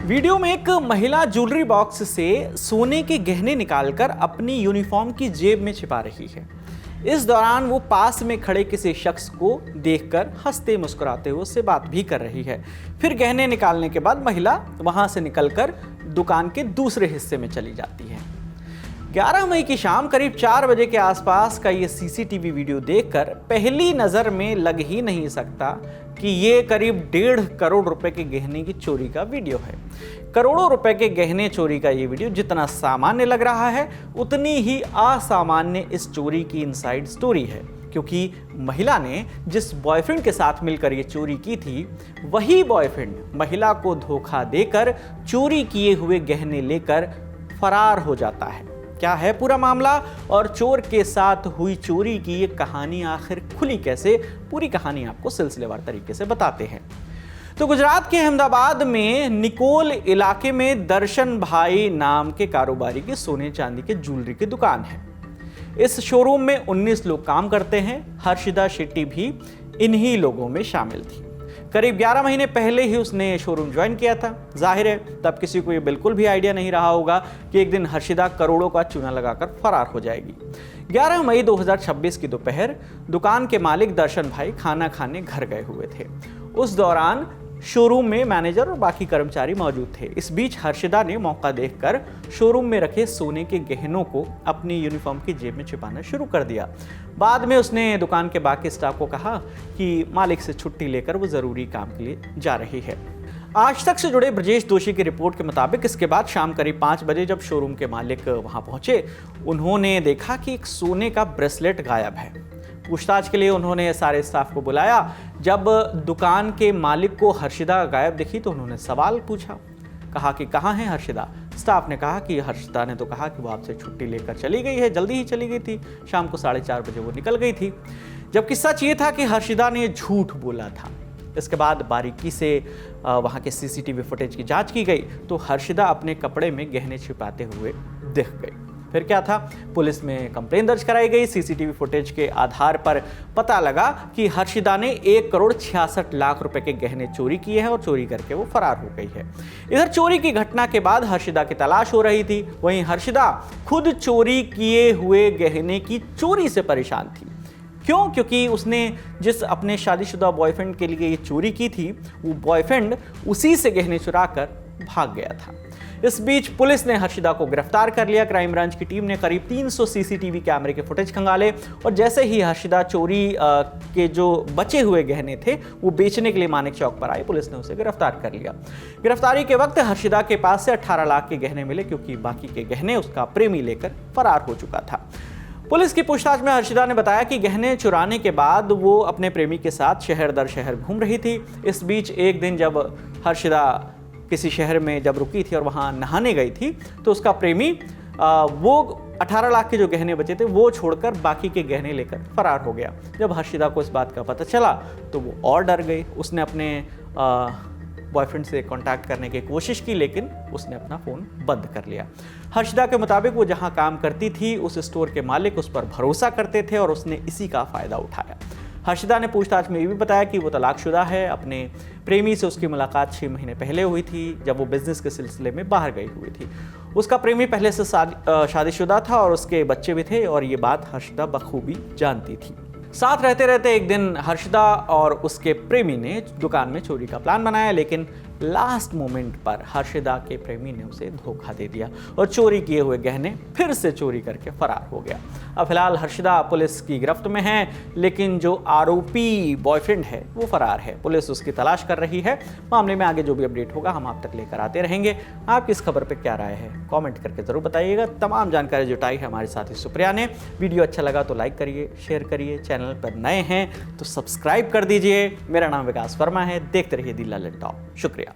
Video में एक महिला ज्वेलरी बॉक्स से सोने के गहने निकालकर अपनी यूनिफॉर्म की जेब में छिपा रही है। इस दौरान वो पास में खड़े किसी शख्स को देखकर हंसते मुस्कुराते हुए उससे बात भी कर रही है। फिर गहने निकालने के बाद महिला वहां से निकलकर दुकान के दूसरे हिस्से में चली जाती है। 11 मई की शाम करीब 4 बजे के आसपास का ये सीसीटीवी वीडियो देखकर पहली नज़र में लग ही नहीं सकता कि ये करीब 1.5 करोड़ रुपए के गहने की चोरी का वीडियो है। करोड़ों रुपए के गहने चोरी का ये वीडियो जितना सामान्य लग रहा है, उतनी ही असामान्य इस चोरी की इनसाइड स्टोरी है, क्योंकि महिला ने जिस बॉयफ्रेंड के साथ मिलकर ये चोरी की थी, वही बॉयफ्रेंड महिला को धोखा देकर चोरी किए हुए गहने लेकर फरार हो जाता है। क्या है पूरा मामला और चोर के साथ हुई चोरी की ये कहानी आखिर खुली कैसे, पूरी कहानी आपको सिलसिलेवार तरीके से बताते हैं। तो गुजरात के अहमदाबाद में निकोल इलाके में दर्शन भाई नाम के कारोबारी की सोने चांदी के ज्वेलरी की दुकान है। इस शोरूम में 19 लोग काम करते हैं। हर्षिदा शेट्टी भी इन्हीं लोगों में शामिल थी। करीब 11 महीने पहले ही उसने शोरूम ज्वाइन किया था। जाहिर है तब किसी को ये बिल्कुल भी आइडिया नहीं रहा होगा कि एक दिन हर्षिदा करोड़ों का चूना लगाकर फरार हो जाएगी। 11 मई 2026 की दोपहर दुकान के मालिक दर्शन भाई खाना खाने घर गए हुए थे। उस दौरान शोरूम में मैनेजर और बाकी कर्मचारी मौजूद थे। इस बीच हर्षिदा ने मौका देखकर शोरूम में रखे सोने के गहनों को अपनी यूनिफॉर्म की जेब में छिपाना शुरू कर दिया। बाद में उसने दुकान के बाकी स्टाफ को कहा कि मालिक से छुट्टी लेकर वो ज़रूरी काम के लिए जा रही है। आज तक से जुड़े ब्रजेश दोषी की रिपोर्ट के मुताबिक इसके बाद शाम करीब 5 बजे जब शोरूम के मालिक वहां पहुंचे, उन्होंने देखा कि एक सोने का ब्रेसलेट गायब है। पूछताछ के लिए उन्होंने सारे स्टाफ को बुलाया। जब दुकान के मालिक को हर्षिदा गायब दिखी तो उन्होंने सवाल पूछा, कहा कि कहाँ है हर्षिदा। स्टाफ ने कहा कि हर्षिदा ने तो कहा कि वो आपसे छुट्टी लेकर चली गई है, जल्दी ही चली गई थी, शाम को 4:30 बजे वो निकल गई थी। जब किस्सा ये था कि हर्षिदा ने झूठ बोला था। इसके बाद बारीकी से वहाँ के सीसीटीवी फुटेज की जांच की गई तो हर्षिदा अपने कपड़े में गहने छिपाते हुए दिख गई। फिर क्या था, पुलिस में कंप्लेन दर्ज कराई गई। सीसीटीवी फुटेज के आधार पर पता लगा कि हर्षिदा ने 1 करोड़ 66 लाख रुपए के गहने चोरी किए हैं और चोरी करके वो फरार हो गई है। इधर चोरी की घटना के बाद हर्षिदा की तलाश हो रही थी। वहीं हर्षिदा खुद चोरी किए हुए गहने की चोरी से परेशान थी। क्यों? क्योंकि उसने जिस अपने शादीशुदा बॉयफ्रेंड के लिए ये चोरी की थी, वो बॉयफ्रेंड उसी से गहने चुरा कर भाग गया था। इस बीच पुलिस ने हर्षिदा को गिरफ्तार कर लिया। क्राइम ब्रांच की टीम ने करीब 300 सीसीटीवी कैमरे के फुटेज खंगाले और जैसे ही हर्षिदा चोरी के जो बचे हुए गहने थे वो बेचने के लिए मानिक चौक पर आई, पुलिस ने उसे गिरफ्तार कर लिया। गिरफ्तारी के वक्त हर्षिदा के पास से 18 लाख के गहने मिले, क्योंकि बाकी के गहने उसका प्रेमी लेकर फरार हो चुका था। पुलिस की पूछताछ में हर्षिदा ने बताया कि गहने चुराने के बाद वो अपने प्रेमी के साथ शहर दर शहर घूम रही थी। इस बीच एक दिन जब हर्षिदा किसी शहर में जब रुकी थी और वहाँ नहाने गई थी तो उसका प्रेमी वो 18 लाख के जो गहने बचे थे वो छोड़कर बाकी के गहने लेकर फरार हो गया। जब हर्षिदा को इस बात का पता चला तो वो और डर गई। उसने अपने बॉयफ्रेंड से कांटेक्ट करने की कोशिश की, लेकिन उसने अपना फ़ोन बंद कर लिया। हर्षिदा के मुताबिक वो जहां काम करती थी उस स्टोर के मालिक उस पर भरोसा करते थे और उसने इसी का फ़ायदा उठाया। हर्षिदा ने पूछताछ में ये भी बताया कि वो तलाकशुदा है। अपने प्रेमी से उसकी मुलाकात 6 महीने पहले हुई थी, जब वो बिजनेस के सिलसिले में बाहर गई हुई थी। उसका प्रेमी पहले से शादीशुदा था और उसके बच्चे भी थे और ये बात हर्षिदा बखूबी जानती थी। साथ रहते रहते एक दिन हर्षिदा और उसके प्रेमी ने दुकान में चोरी का प्लान बनाया, लेकिन लास्ट मोमेंट पर हर्षिदा के प्रेमी ने उसे धोखा दे दिया और चोरी किए हुए गहने फिर से चोरी करके फरार हो गया। अब फिलहाल हर्षिदा पुलिस की गिरफ्त में है, लेकिन जो आरोपी बॉयफ्रेंड है वो फरार है। पुलिस उसकी तलाश कर रही है। मामले में आगे जो भी अपडेट होगा हम आप तक लेकर आते रहेंगे। आपकी इस खबर पर क्या राय है कॉमेंट करके जरूर बताइएगा। तमाम जानकारी जुटाई है हमारे साथी सुप्रिया ने। वीडियो अच्छा लगा तो लाइक करिए, शेयर करिए। चैनल पर नए हैं तो सब्सक्राइब कर दीजिए। मेरा नाम विकास वर्मा है। देखते रहिए दी ललित टॉप। शुक्रिया।